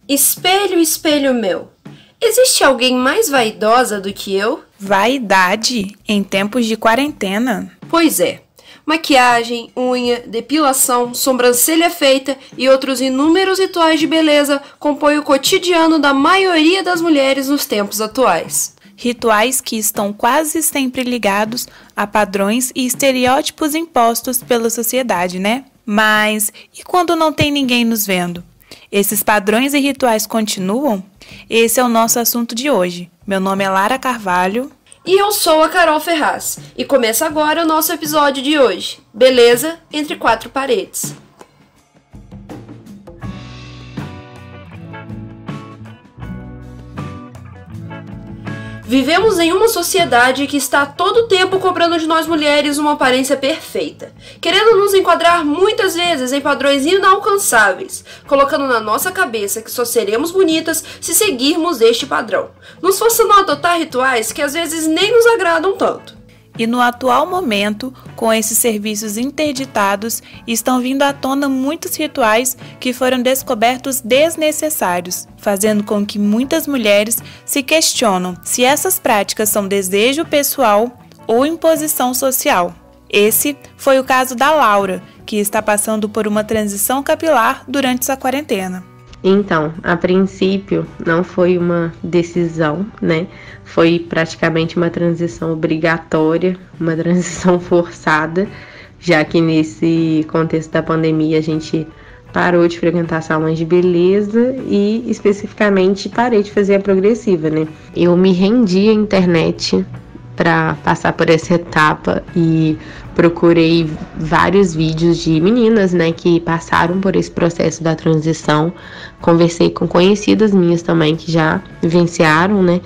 Espelho, espelho meu, existe alguém mais vaidosa do que eu? Vaidade em tempos de quarentena? Pois é. Maquiagem, unha, depilação, sobrancelha feita e outros inúmeros rituais de beleza compõem o cotidiano da maioria das mulheres nos tempos atuais. Rituais que estão quase sempre ligados a padrões e estereótipos impostos pela sociedade, né? Mas e quando não tem ninguém nos vendo? Esses padrões e rituais continuam? Esse é o nosso assunto de hoje. Meu nome é Lara Carvalho. E eu sou a Carol Ferraz, e começa agora o nosso episódio de hoje, Beleza entre Quatro Paredes. Vivemos em uma sociedade que está a todo tempo cobrando de nós mulheres uma aparência perfeita, querendo nos enquadrar muitas vezes em padrões inalcançáveis, colocando na nossa cabeça que só seremos bonitas se seguirmos este padrão, nos forçando a adotar rituais que às vezes nem nos agradam tanto. E no atual momento, com esses serviços interditados, estão vindo à tona muitos rituais que foram descobertos desnecessários, fazendo com que muitas mulheres se questionam se essas práticas são desejo pessoal ou imposição social. Esse foi o caso da Laura, que está passando por uma transição capilar durante essa quarentena. Então, a princípio, não foi uma decisão, né? Foi praticamente uma transição obrigatória, uma transição forçada, já que nesse contexto da pandemia a gente parou de frequentar salões de beleza e especificamente parei de fazer a progressiva, né? Eu me rendi à internet para passar por essa etapa e procurei vários vídeos de meninas, né, que passaram por esse processo da transição. Conversei com conhecidas minhas também que já vivenciaram, né.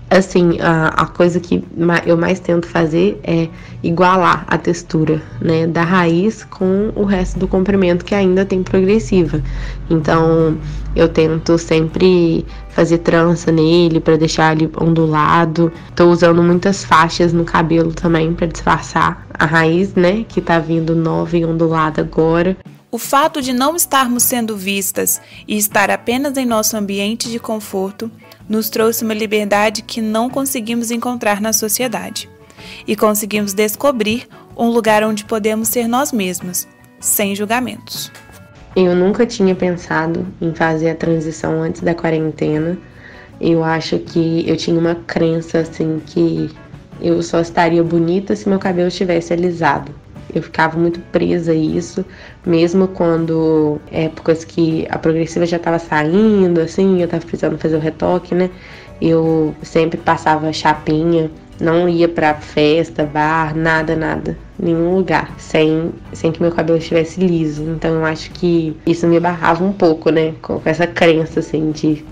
Assim, a coisa que eu mais tento fazer é igualar a textura, né, da raiz com o resto do comprimento que ainda tem progressiva. Então, eu tento sempre fazer trança nele para deixar ele ondulado. Tô usando muitas faixas no cabelo também para disfarçar a raiz, né, que tá vindo nova e ondulada agora. O fato de não estarmos sendo vistas e estar apenas em nosso ambiente de conforto nos trouxe uma liberdade que não conseguimos encontrar na sociedade. E conseguimos descobrir um lugar onde podemos ser nós mesmos, sem julgamentos. Eu nunca tinha pensado em fazer a transição antes da quarentena. Eu acho que eu tinha uma crença assim que eu só estaria bonita se meu cabelo estivesse alisado. Eu ficava muito presa a isso, mesmo quando épocas que a progressiva já estava saindo, assim, eu estava precisando fazer o retoque, né? Eu sempre passava chapinha, não ia pra festa, bar, nada, nenhum lugar, sem que meu cabelo estivesse liso. Então eu acho que isso me barrava um pouco, né? Com essa crença, assim, de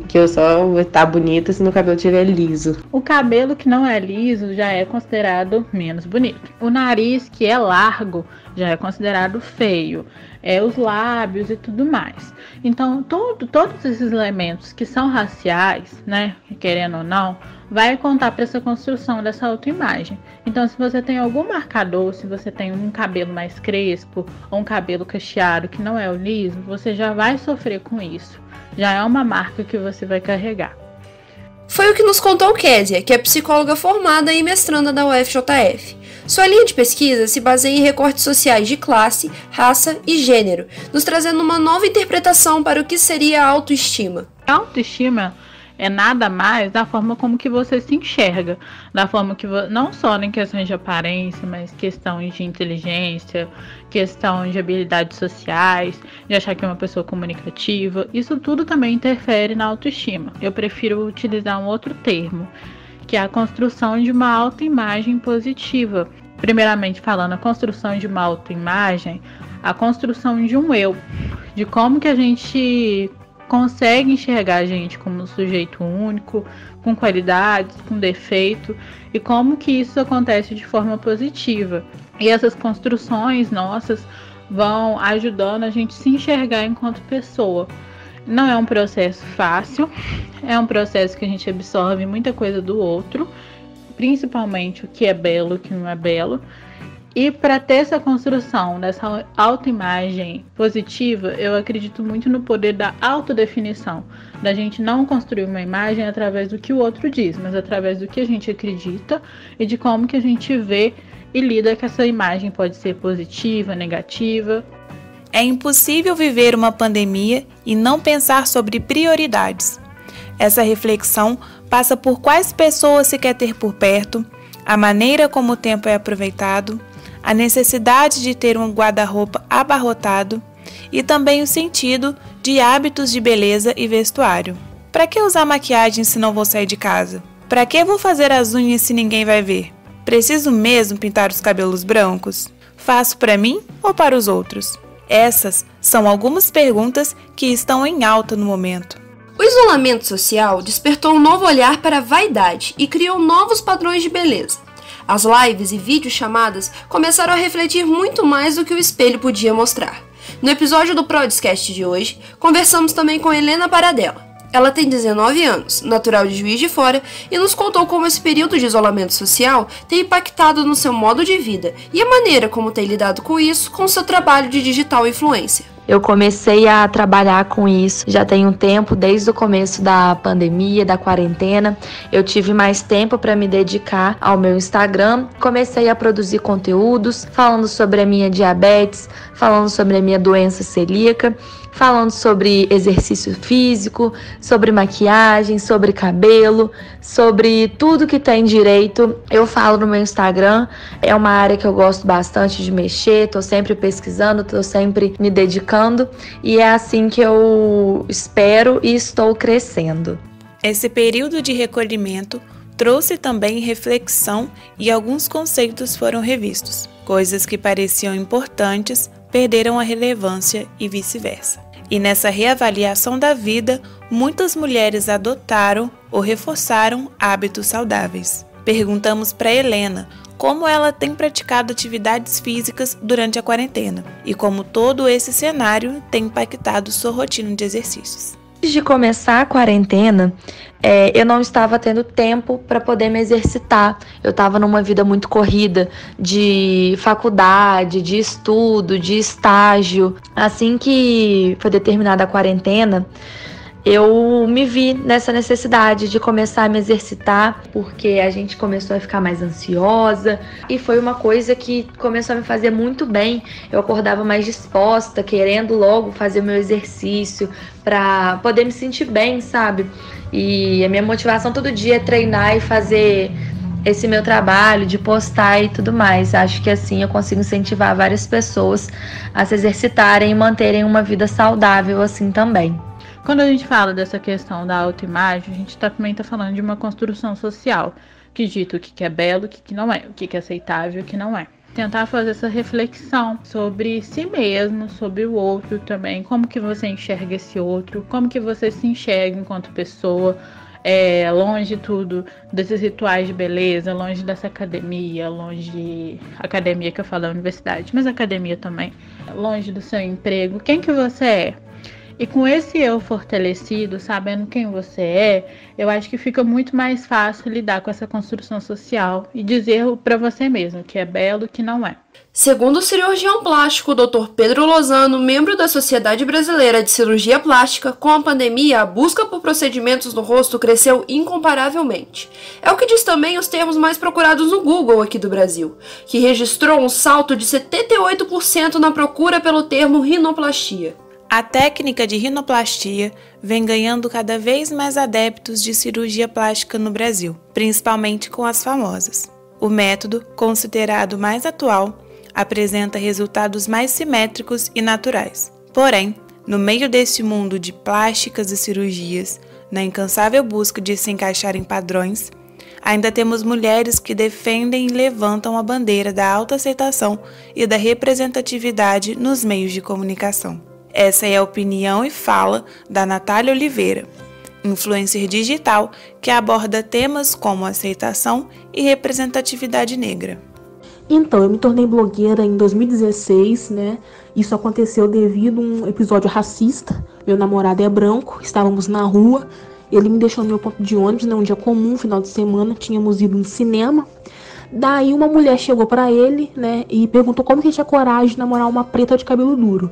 que eu só vou estar bonita se meu cabelo estiver liso. O cabelo que não é liso já é considerado menos bonito. O nariz que é largo já é considerado feio. Os lábios e tudo mais. Então, todos esses elementos que são raciais, né, querendo ou não, vai contar para essa construção dessa autoimagem. Então, se você tem algum marcador, se você tem um cabelo mais crespo ou um cabelo cacheado que não é o liso, você já vai sofrer com isso. Já é uma marca que você vai carregar. Foi o que nos contou Késia, que é psicóloga formada e mestranda da UFJF. Sua linha de pesquisa se baseia em recortes sociais de classe, raça e gênero, nos trazendo uma nova interpretação para o que seria a autoestima. A autoestima é nada mais da forma como que você se enxerga, da forma que não só em questões de aparência, mas questões de inteligência, questões de habilidades sociais, de achar que é uma pessoa comunicativa. Isso tudo também interfere na autoestima. Eu prefiro utilizar um outro termo, que é a construção de uma autoimagem positiva. Primeiramente falando, a construção de uma autoimagem, a construção de um eu, de como que a gente consegue enxergar a gente como um sujeito único, com qualidades, com defeito, e como que isso acontece de forma positiva. E essas construções nossas vão ajudando a gente se enxergar enquanto pessoa. Não é um processo fácil, é um processo que a gente absorve muita coisa do outro, principalmente o que é belo e o que não é belo, E para ter essa construção dessa autoimagem positiva, eu acredito muito no poder da autodefinição, da gente não construir uma imagem através do que o outro diz, mas através do que a gente acredita e de como que a gente vê e lida com essa imagem, pode ser positiva, negativa. É impossível viver uma pandemia e não pensar sobre prioridades. Essa reflexão passa por quais pessoas se quer ter por perto, a maneira como o tempo é aproveitado, a necessidade de ter um guarda-roupa abarrotado e também o sentido de hábitos de beleza e vestuário. Para que usar maquiagem se não vou sair de casa? Para que vou fazer as unhas se ninguém vai ver? Preciso mesmo pintar os cabelos brancos? Faço para mim ou para os outros? Essas são algumas perguntas que estão em alta no momento. O isolamento social despertou um novo olhar para a vaidade e criou novos padrões de beleza. As lives e videochamadas começaram a refletir muito mais do que o espelho podia mostrar. No episódio do Prodcast de hoje, conversamos também com Helena Paradella. Ela tem 19 anos, natural de Juiz de Fora, e nos contou como esse período de isolamento social tem impactado no seu modo de vida e a maneira como tem lidado com isso com seu trabalho de digital influencer. Eu comecei a trabalhar com isso já tem um tempo, desde o começo da pandemia, da quarentena. Eu tive mais tempo para me dedicar ao meu Instagram. Comecei a produzir conteúdos falando sobre a minha diabetes, falando sobre a minha doença celíaca, falando sobre exercício físico, sobre maquiagem, sobre cabelo, sobre tudo que tem direito. Eu falo no meu Instagram, é uma área que eu gosto bastante de mexer, tô sempre pesquisando, tô sempre me dedicando e é assim que eu espero e estou crescendo. Esse período de recolhimento trouxe também reflexão e alguns conceitos foram revistos. Coisas que pareciam importantes perderam a relevância e vice-versa. E nessa reavaliação da vida, muitas mulheres adotaram ou reforçaram hábitos saudáveis. Perguntamos para Helena como ela tem praticado atividades físicas durante a quarentena e como todo esse cenário tem impactado sua rotina de exercícios. Antes de começar a quarentena, eu não estava tendo tempo para poder me exercitar. Eu estava numa vida muito corrida de faculdade, de estudo, de estágio. Assim que foi determinada a quarentena, eu me vi nessa necessidade de começar a me exercitar, porque a gente começou a ficar mais ansiosa e foi uma coisa que começou a me fazer muito bem. Eu acordava mais disposta, querendo logo fazer o meu exercício para poder me sentir bem, sabe? E a minha motivação todo dia é treinar e fazer esse meu trabalho de postar e tudo mais. Acho que assim eu consigo incentivar várias pessoas a se exercitarem e manterem uma vida saudável assim também. Quando a gente fala dessa questão da autoimagem, a gente também está falando de uma construção social, que dita o que é belo, o que não é, o que é aceitável e o que não é. Tentar fazer essa reflexão sobre si mesmo, sobre o outro também, como que você enxerga esse outro, como que você se enxerga enquanto pessoa, longe de tudo, desses rituais de beleza, longe dessa academia, longe academia que eu falo da universidade, mas academia também, longe do seu emprego, quem que você é? E com esse eu fortalecido, sabendo quem você é, eu acho que fica muito mais fácil lidar com essa construção social e dizer para você mesmo que é belo, que não é. Segundo o cirurgião plástico Dr. Pedro Lozano, membro da Sociedade Brasileira de Cirurgia Plástica, com a pandemia, a busca por procedimentos no rosto cresceu incomparavelmente. É o que diz também os termos mais procurados no Google aqui do Brasil, que registrou um salto de 78% na procura pelo termo rinoplastia. A técnica de rinoplastia vem ganhando cada vez mais adeptos de cirurgia plástica no Brasil, principalmente com as famosas. O método, considerado mais atual, apresenta resultados mais simétricos e naturais. Porém, no meio desse mundo de plásticas e cirurgias, na incansável busca de se encaixar em padrões, ainda temos mulheres que defendem e levantam a bandeira da autoaceitação e da representatividade nos meios de comunicação. Essa é a opinião e fala da Natália Oliveira, influencer digital que aborda temas como aceitação e representatividade negra. Então, eu me tornei blogueira em 2016, né? Isso aconteceu devido a um episódio racista. Meu namorado é branco, estávamos na rua, ele me deixou no meu ponto de ônibus, né? Um dia comum, final de semana, tínhamos ido no cinema. Daí uma mulher chegou pra ele, né, e perguntou como que ele tinha coragem de namorar uma preta de cabelo duro.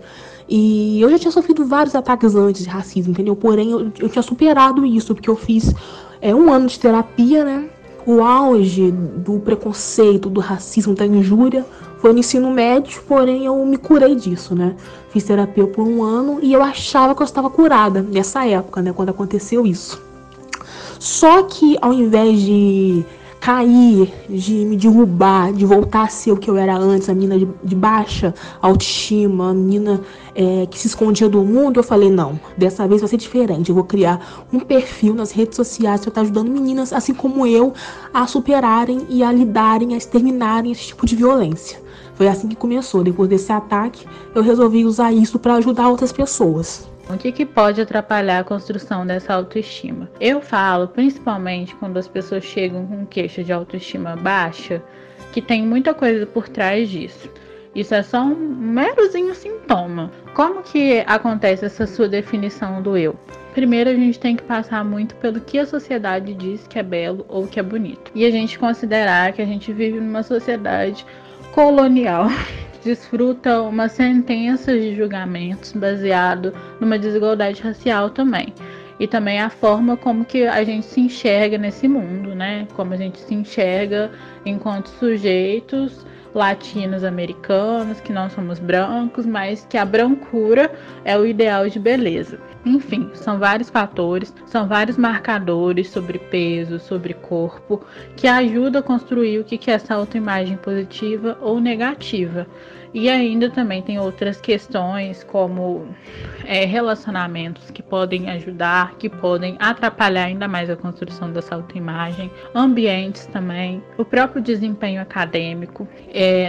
E eu já tinha sofrido vários ataques antes de racismo, entendeu? Porém, eu tinha superado isso, porque eu fiz 1 ano de terapia, né? O auge do preconceito, do racismo, da injúria foi no ensino médio, porém eu me curei disso, né? Fiz terapia por 1 ano e eu achava que eu estava curada nessa época, né? Quando aconteceu isso. Só que ao invés de cair, de me derrubar, de voltar a ser o que eu era antes, a menina de baixa autoestima, a menina que se escondia do mundo, eu falei, não, dessa vez vai ser diferente, eu vou criar um perfil nas redes sociais para estar ajudando meninas, assim como eu, a superarem e a lidarem, a exterminarem esse tipo de violência. Foi assim que começou. Depois desse ataque, eu resolvi usar isso para ajudar outras pessoas. O que pode atrapalhar a construção dessa autoestima? Eu falo, principalmente quando as pessoas chegam com queixa de autoestima baixa, que tem muita coisa por trás disso. Isso é só um merozinho sintoma. Como que acontece essa sua definição do eu? Primeiro, a gente tem que passar muito pelo que a sociedade diz que é belo ou que é bonito. E a gente considerar que a gente vive numa sociedade colonial. Desfruta uma sentença de julgamentos baseado numa desigualdade racial também. E também a forma como que a gente se enxerga nesse mundo, né? Como a gente se enxerga enquanto sujeitos latinos americanos, que não somos brancos, mas que a brancura é o ideal de beleza. Enfim, são vários fatores, são vários marcadores sobre peso, sobre corpo, que ajudam a construir o que é essa autoimagem positiva ou negativa. E ainda também tem outras questões como relacionamentos que podem ajudar, que podem atrapalhar ainda mais a construção dessa autoimagem, ambientes também, o próprio desempenho acadêmico.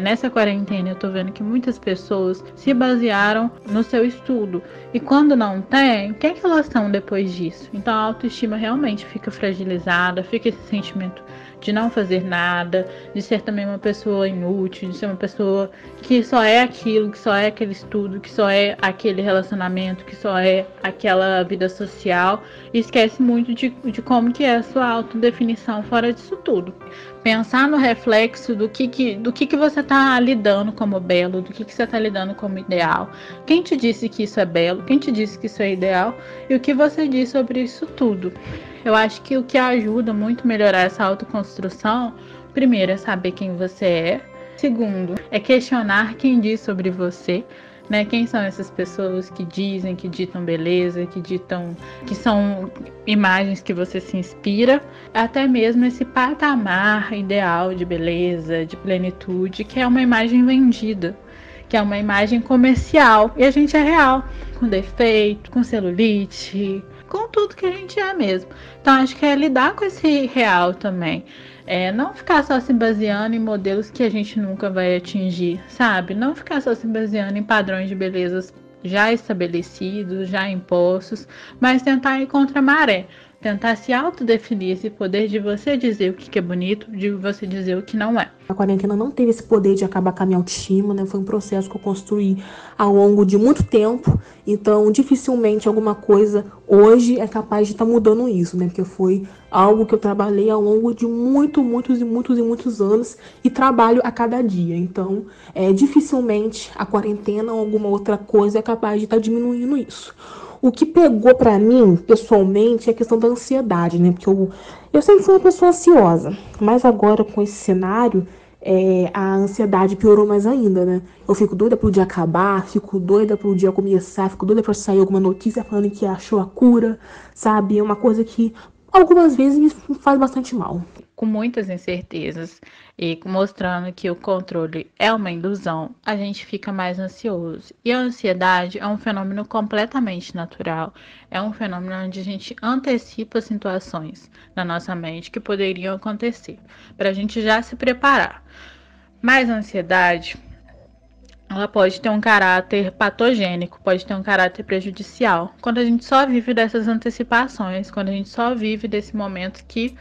Nessa quarentena eu tô vendo que muitas pessoas se basearam no seu estudo e quando não tem, o que é que elas são depois disso? Então a autoestima realmente fica fragilizada, fica esse sentimento de não fazer nada, de ser também uma pessoa inútil, de ser uma pessoa que só é aquilo, que só é aquele estudo, que só é aquele relacionamento, que só é aquela vida social, e esquece muito de como que é a sua autodefinição fora disso tudo. Pensar no reflexo do que você está lidando como belo, do que você está lidando como ideal. Quem te disse que isso é belo? Quem te disse que isso é ideal? E o que você diz sobre isso tudo? Eu acho que o que ajuda muito a melhorar essa autoconstrução, primeiro, é saber quem você é. Segundo, é questionar quem diz sobre você, né? Quem são essas pessoas que dizem, que ditam beleza, que são imagens que você se inspira. Até mesmo esse patamar ideal de beleza, de plenitude, que é uma imagem vendida, que é uma imagem comercial. E a gente é real, com defeito, com celulite, com tudo que a gente é mesmo. Então acho que é lidar com esse real também. Não ficar só se baseando em modelos que a gente nunca vai atingir, sabe? Não ficar só se baseando em padrões de beleza já estabelecidos, já impostos, mas tentar ir contra a maré. Tentar se autodefinir, esse poder de você dizer o que é bonito, de você dizer o que não é. A quarentena não teve esse poder de acabar com a minha autoestima, né? Foi um processo que eu construí ao longo de muito tempo. Então, dificilmente alguma coisa hoje é capaz de estar mudando isso, né? Porque foi algo que eu trabalhei ao longo de muitos anos e trabalho a cada dia. Então, dificilmente a quarentena ou alguma outra coisa é capaz de estar diminuindo isso. O que pegou pra mim, pessoalmente, é a questão da ansiedade, né? Porque eu sempre fui uma pessoa ansiosa, mas agora com esse cenário, a ansiedade piorou mais ainda, né? Eu fico doida pro dia acabar, fico doida pro dia começar, fico doida pra sair alguma notícia falando que achou a cura, sabe? É uma coisa que algumas vezes me faz bastante mal. Com muitas incertezas e mostrando que o controle é uma ilusão, a gente fica mais ansioso. E a ansiedade é um fenômeno completamente natural. É um fenômeno onde a gente antecipa situações na nossa mente que poderiam acontecer, para a gente já se preparar. Mas a ansiedade, ela pode ter um caráter patogênico, pode ter um caráter prejudicial. Quando a gente só vive dessas antecipações, quando a gente só vive desse momento que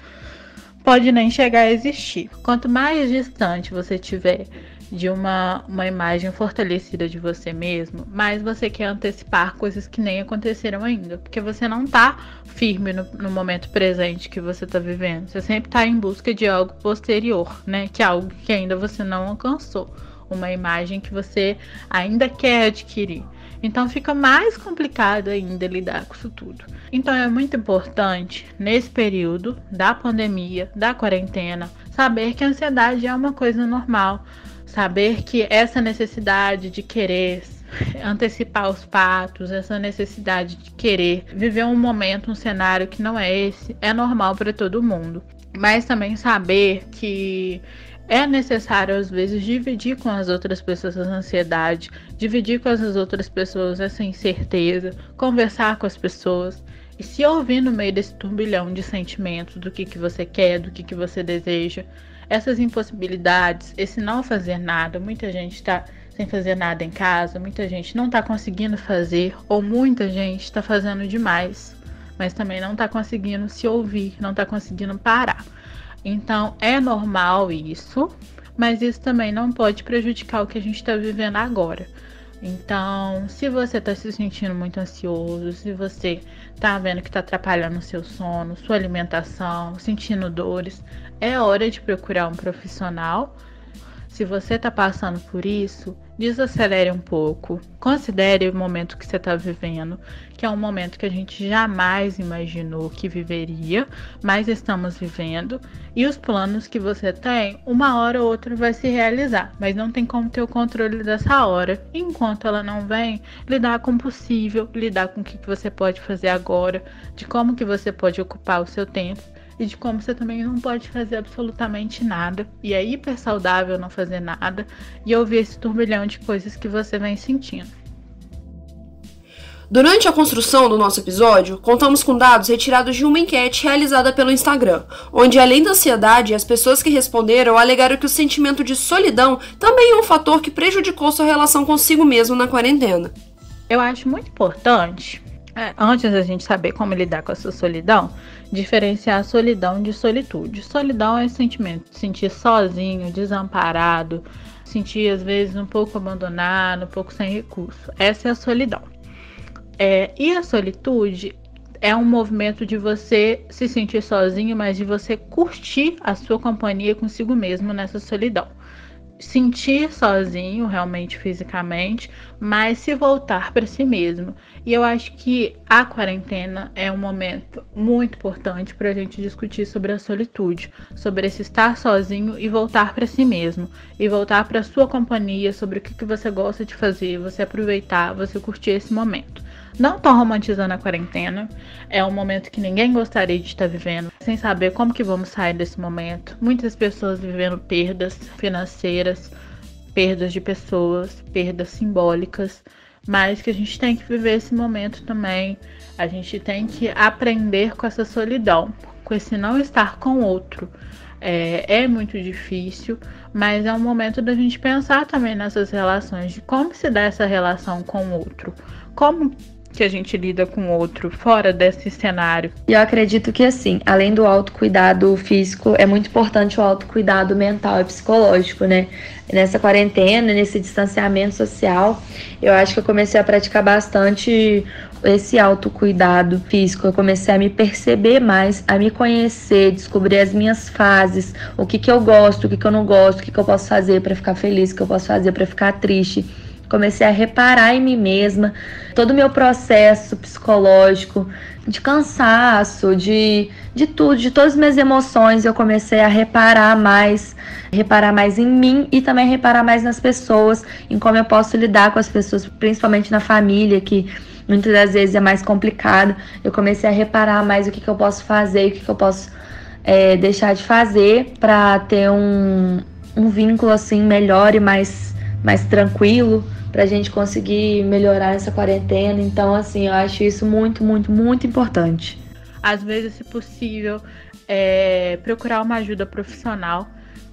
pode nem chegar a existir. Quanto mais distante você estiver de uma imagem fortalecida de você mesmo, mas você quer antecipar coisas que nem aconteceram ainda, porque você não tá firme no momento presente que você tá vivendo. Você sempre tá em busca de algo posterior, né? Que é algo que ainda você não alcançou, uma imagem que você ainda quer adquirir. Então fica mais complicado ainda lidar com isso tudo. Então é muito importante, nesse período da pandemia, da quarentena, saber que a ansiedade é uma coisa normal. Saber que essa necessidade de querer antecipar os fatos, essa necessidade de querer viver um momento, um cenário que não é esse, é normal para todo mundo. Mas também saber que é necessário, às vezes, dividir com as outras pessoas essa ansiedade, dividir com as outras pessoas essa incerteza, conversar com as pessoas e se ouvir no meio desse turbilhão de sentimentos, do que você quer, do que você deseja. Essas impossibilidades, esse não fazer nada, muita gente está sem fazer nada em casa, muita gente não está conseguindo fazer, ou muita gente está fazendo demais, mas também não está conseguindo se ouvir, não está conseguindo parar. Então é normal isso, mas isso também não pode prejudicar o que a gente está vivendo agora. Então, se você está se sentindo muito ansioso, se você está vendo que está atrapalhando o seu sono, sua alimentação, sentindo dores, é hora de procurar um profissional. Se você está passando por isso, desacelere um pouco. Considere o momento que você está vivendo, que é um momento que a gente jamais imaginou que viveria, mas estamos vivendo. E os planos que você tem, uma hora ou outra vai se realizar, mas não tem como ter o controle dessa hora. Enquanto ela não vem, lidar com o possível, lidar com o que você pode fazer agora, de como que você pode ocupar o seu tempo. E de como você também não pode fazer absolutamente nada. E é hiper saudável não fazer nada. E ouvir esse turbilhão de coisas que você vem sentindo. Durante a construção do nosso episódio, contamos com dados retirados de uma enquete realizada pelo Instagram, onde além da ansiedade, as pessoas que responderam alegaram que o sentimento de solidão também é um fator que prejudicou sua relação consigo mesmo na quarentena. Eu acho muito importante, antes da gente saber como lidar com essa solidão, diferenciar a solidão de solitude. Solidão é esse sentimento de sentir sozinho, desamparado, sentir às vezes um pouco abandonado, um pouco sem recurso. Essa é a solidão. E a solitude é um movimento de você se sentir sozinho, mas de você curtir a sua companhia consigo mesmo nessa solidão. Sentir sozinho, realmente fisicamente, mas se voltar para si mesmo. E eu acho que a quarentena é um momento muito importante para a gente discutir sobre a solitude, sobre esse estar sozinho e voltar para si mesmo, e voltar para sua companhia, sobre o que você gosta de fazer, você aproveitar, você curtir esse momento. Não tô romantizando a quarentena, é um momento que ninguém gostaria de estar vivendo, sem saber como que vamos sair desse momento. Muitas pessoas vivendo perdas financeiras, perdas de pessoas, perdas simbólicas, mas que a gente tem que viver esse momento também. A gente tem que aprender com essa solidão, com esse não estar com o outro. É muito difícil, mas é um momento da gente pensar também nessas relações, de como se dá essa relação com o outro, como que a gente lida com o outro fora desse cenário. E eu acredito que, assim, além do autocuidado físico, é muito importante o autocuidado mental e psicológico, né? Nessa quarentena, nesse distanciamento social, eu acho que eu comecei a praticar bastante esse autocuidado físico. Eu comecei a me perceber mais, a me conhecer, descobrir as minhas fases, o que eu gosto, o que eu não gosto, o que eu posso fazer para ficar feliz, o que eu posso fazer para ficar triste. Comecei a reparar em mim mesma, todo o meu processo psicológico, de cansaço, de tudo, de todas as minhas emoções. Eu comecei a reparar mais em mim e também reparar mais nas pessoas, em como eu posso lidar com as pessoas, principalmente na família, que muitas das vezes é mais complicado. Eu comecei a reparar mais o que eu posso fazer, o que eu posso deixar de fazer para ter um vínculo assim melhor e mais tranquilo, pra gente conseguir melhorar essa quarentena. Então, assim, eu acho isso muito, muito, muito importante. Às vezes, se possível, procurar uma ajuda profissional.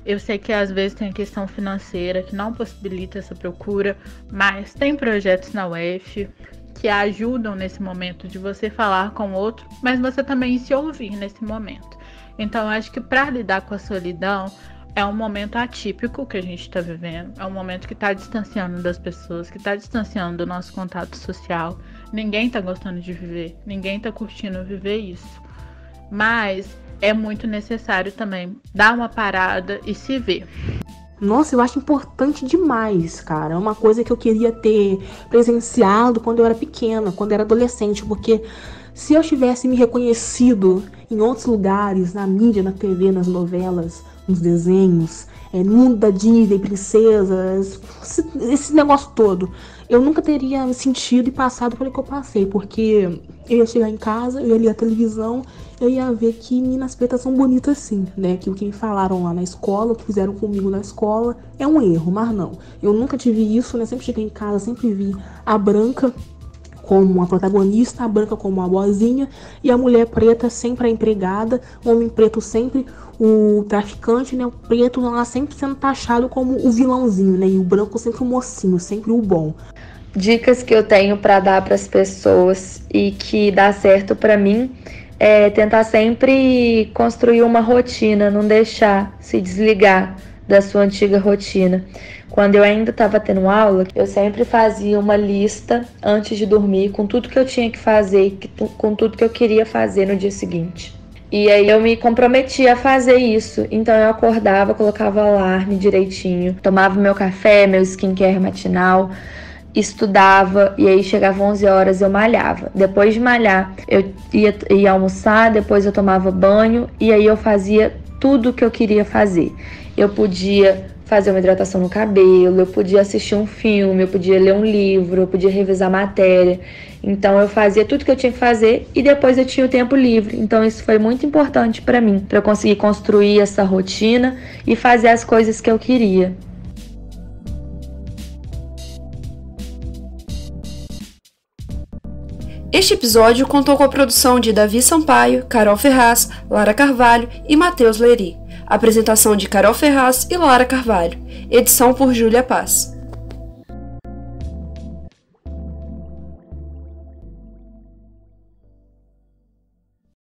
Eu sei que às vezes tem a questão financeira que não possibilita essa procura, mas tem projetos na UF que ajudam nesse momento de você falar com o outro, mas você também se ouvir nesse momento. Então, eu acho que para lidar com a solidão, É um momento atípico que a gente está vivendo, é um momento que está distanciando das pessoas, que está distanciando do nosso contato social. Ninguém está gostando de viver, ninguém está curtindo viver isso. Mas é muito necessário também dar uma parada e se ver. Nossa, eu acho importante demais, cara. É uma coisa que eu queria ter presenciado quando eu era pequena, quando eu era adolescente, porque se eu tivesse me reconhecido em outros lugares, na mídia, na TV, nas novelas, nos desenhos, no mundo da Disney, princesas, esse negócio todo, eu nunca teria me sentido e passado pelo que eu passei, porque eu ia chegar em casa, eu ia ligar a televisão, eu ia ver que meninas pretas são bonitas sim, né? Aquilo que me falaram lá na escola, o que fizeram comigo na escola, é um erro, mas não. Eu nunca tive isso, né? Sempre cheguei em casa, sempre vi a branca como a protagonista, a branca como a boazinha, e a mulher preta sempre a empregada, o homem preto sempre o traficante, né? O preto lá sempre sendo taxado como o vilãozinho, né? E o branco sempre o mocinho, sempre o bom. Dicas que eu tenho para dar para as pessoas e que dá certo para mim é tentar sempre construir uma rotina, não deixar se desligar da sua antiga rotina. Quando eu ainda estava tendo aula, eu sempre fazia uma lista antes de dormir com tudo que eu tinha que fazer, com tudo que eu queria fazer no dia seguinte. E aí eu me comprometia a fazer isso. Então eu acordava, colocava o alarme direitinho, tomava meu café, meu skincare matinal, estudava, e aí chegava 11 horas eu malhava. Depois de malhar, eu ia almoçar, depois eu tomava banho, e aí eu fazia tudo o que eu queria fazer. Eu podia fazer uma hidratação no cabelo, eu podia assistir um filme, eu podia ler um livro, eu podia revisar matéria. Então eu fazia tudo que eu tinha que fazer e depois eu tinha o tempo livre. Então isso foi muito importante para mim, para eu conseguir construir essa rotina e fazer as coisas que eu queria. Este episódio contou com a produção de Davi Sampaio, Carol Ferraz, Lara Carvalho e Matheus Leri. Apresentação de Carol Ferraz e Lara Carvalho. Edição por Júlia Paz.